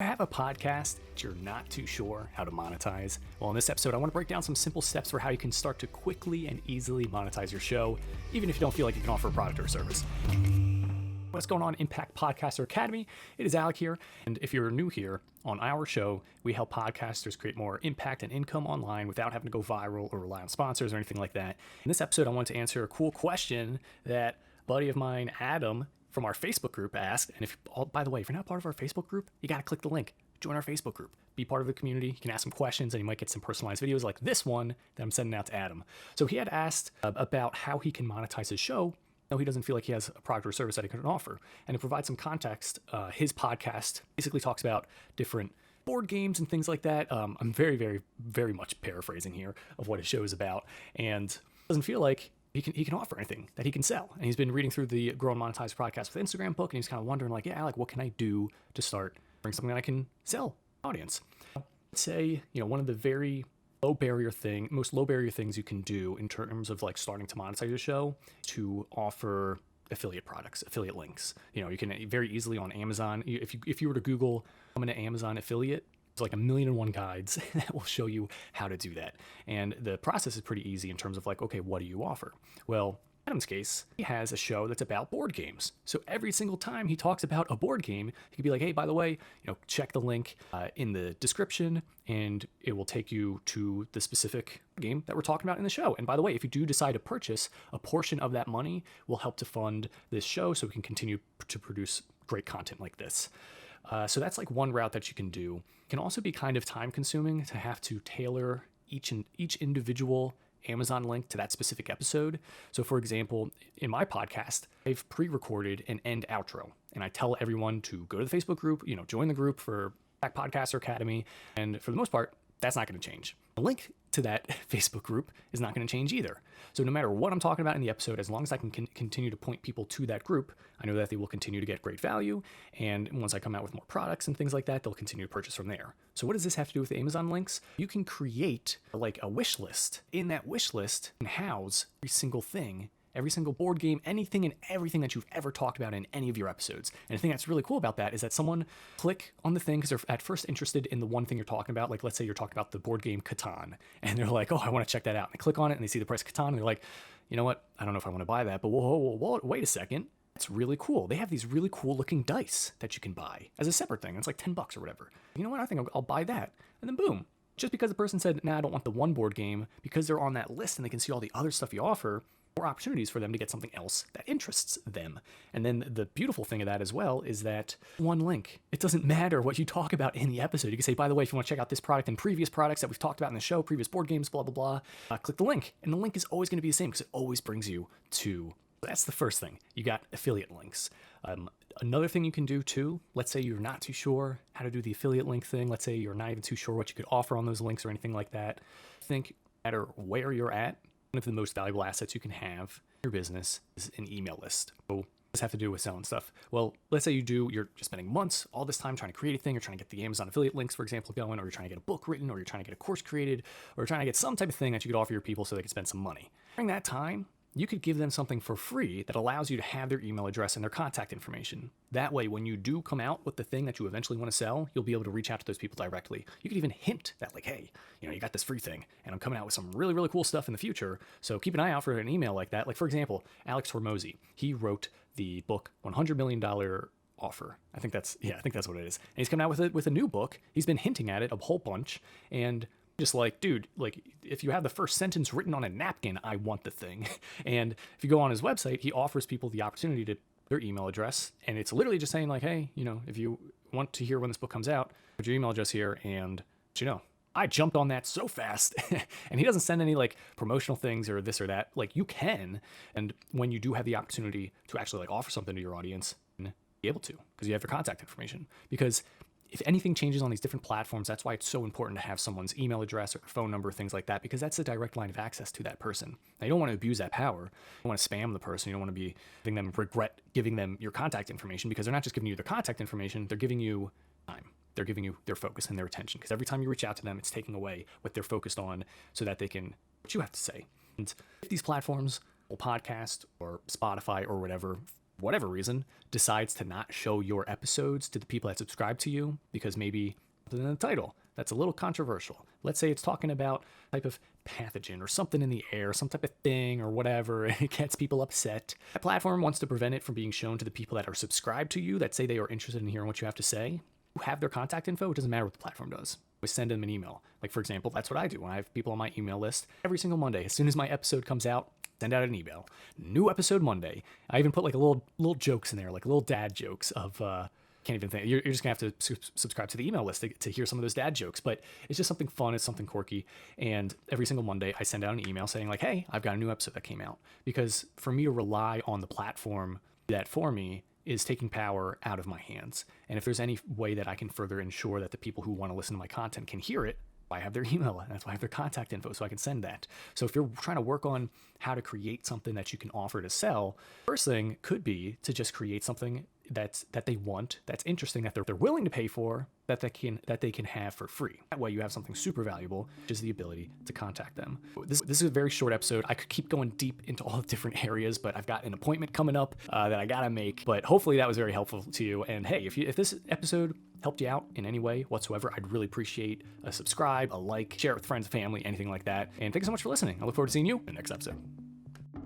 I have a podcast that you're not too sure how to monetize. Well, in this episode, I want to break down some simple steps for how you can start to quickly and easily monetize your show, even if you don't feel like you can offer a product or a service. What's going on, Impact Podcaster Academy? It is Alec here, and if you're new here, on our show, we help podcasters create more impact and income online without having to go viral or rely on sponsors or anything like that. In this episode, I want to answer a cool question that a buddy of mine, Adam, from our Facebook group asked. And by the way, if you're not part of our Facebook group, you got to click the link. Join our Facebook group. Be part of the community. You can ask some questions and you might get some personalized videos like this one that I'm sending out to Adam. So he had asked about how he can monetize his show. No, he doesn't feel like he has a product or service that he can offer. And to provide some context, his podcast basically talks about different board games and things like that. I'm very, very, very much paraphrasing here of what his show is about. And doesn't feel like he can offer anything that he can sell. And he's been reading through the Grow and Monetize podcast with Instagram book, and he's kind of wondering like, yeah, like what can I do to start bring something that I can sell audience? Let's say, one of the very most low barrier things you can do in terms of like starting to monetize your show to offer affiliate products, affiliate links. You can very easily on Amazon, if you were to Google, I'm an Amazon affiliate, like 1,000,001 guides that will show you how to do that. And the process is pretty easy in terms of like, okay, what do you offer? Well, in Adam's case, he has a show that's about board games. So every single time he talks about a board game, he could be like, hey, by the way, check the link in the description and it will take you to the specific game that we're talking about in the show. And by the way, if you do decide to purchase, a portion of that money will help to fund this show so we can continue to produce great content like this. So that's like one route that you can do. It can also be kind of time consuming to have to tailor each individual Amazon link to that specific episode. So for example, in my podcast, I've pre-recorded an end outro and I tell everyone to go to the Facebook group, join the group for Impact Podcaster Academy. And for the most part, that's not going to change. The link to that Facebook group is not going to change either. So no matter what I'm talking about in the episode, as long as I can continue to point people to that group, I know that they will continue to get great value. And once I come out with more products and things like that, they'll continue to purchase from there. So what does this have to do with the Amazon links? You can create like a wish list. In that wish list, and house every single thing, every single board game, anything and everything that you've ever talked about in any of your episodes. And the thing that's really cool about that is that someone click on the thing because they're at first interested in the one thing you're talking about. Like let's say you're talking about the board game Catan and they're like, oh, I want to check that out. And they click on it and they see the price of Catan and they're like, you know what? I don't know if I want to buy that, but whoa, wait a second. It's really cool. They have these really cool looking dice that you can buy as a separate thing. It's like $10 or whatever. You know what? I think I'll buy that. And then boom. Just because the person said, nah, I don't want the one board game, because they're on that list and they can see all the other stuff you offer, more opportunities for them to get something else that interests them. And then the beautiful thing of that as well is that one link, it doesn't matter what you talk about in the episode. You can say, by the way, if you want to check out this product and previous products that we've talked about in the show, previous board games, blah, blah, blah, click the link. And the link is always going to be the same because it always brings you to. That's the first thing. You got affiliate links. Another thing you can do too, let's say you're not too sure how to do the affiliate link thing. Let's say you're not even too sure what you could offer on those links or anything like that. Think no matter where you're at, one of the most valuable assets you can have in your business is an email list. So what does this have to do with selling stuff? Well, let's say you're spending months, all this time trying to create a thing. You're trying to get the Amazon affiliate links, for example, going, or you're trying to get a book written, or you're trying to get a course created, or you're trying to get some type of thing that you could offer your people so they could spend some money. During that time, you could give them something for free that allows you to have their email address and their contact information. That way, when you do come out with the thing that you eventually want to sell, you'll be able to reach out to those people directly. You could even hint that like, hey, you got this free thing and I'm coming out with some really, really cool stuff in the future. So keep an eye out for an email like that. Like for example, Alex Hormozi, he wrote the book $100 Million Offer. I think that's what it is. And he's coming out with a new book. He's been hinting at it a whole bunch and just like, dude, like if you have the first sentence written on a napkin, I want the thing. And if you go on his website, he offers people the opportunity to their email address. And it's literally just saying like, hey, if you want to hear when this book comes out, put your email address here and I jumped on that so fast. And he doesn't send any like promotional things or this or that. Like you can. And when you do have the opportunity to actually like offer something to your audience, be able to, because you have your contact information. Because if anything changes on these different platforms, that's why it's so important to have someone's email address or phone number, things like that, because that's a direct line of access to that person. Now, you don't want to abuse that power. You don't want to spam the person. You don't want to be having them regret giving them your contact information, because they're not just giving you their contact information, they're giving you time. They're giving you their focus and their attention, because every time you reach out to them, it's taking away what they're focused on so that they can, what you have to say. And if these platforms, Podcast or Spotify or whatever, whatever reason, decides to not show your episodes to the people that subscribe to you because maybe in the title that's a little controversial. Let's say it's talking about type of pathogen or something in the air, some type of thing or whatever, and it gets people upset. That platform wants to prevent it from being shown to the people that are subscribed to you, that say they are interested in hearing what you have to say. You have their contact info. It doesn't matter what the platform does. We send them an email. Like, for example, that's what I do when I have people on my email list. Every single Monday, as soon as my episode comes out, send out an email. New episode Monday. I even put like a little jokes in there, like little dad jokes of can't even think. You're just gonna have to subscribe to the email list to hear some of those dad jokes. But it's just something fun. It's something quirky. And every single Monday, I send out an email saying like, "Hey, I've got a new episode that came out." Because for me to rely on the platform that for me is taking power out of my hands. And if there's any way that I can further ensure that the people who want to listen to my content can hear it, I have their email, and that's why I have their contact info, so I can send that. So if you're trying to work on how to create something that you can offer to sell, first thing could be to just create something that they want, that's interesting, that they're willing to pay for, that they can have for free. That way you have something super valuable, which is the ability to contact them. This is a very short episode. I could keep going deep into all the different areas, but I've got an appointment coming up that I gotta make. But hopefully that was very helpful to you. And hey, if this episode helped you out in any way whatsoever, I'd really appreciate a subscribe, a like, share it with friends, family, anything like that. And thank you so much for listening. I look forward to seeing you in the next episode.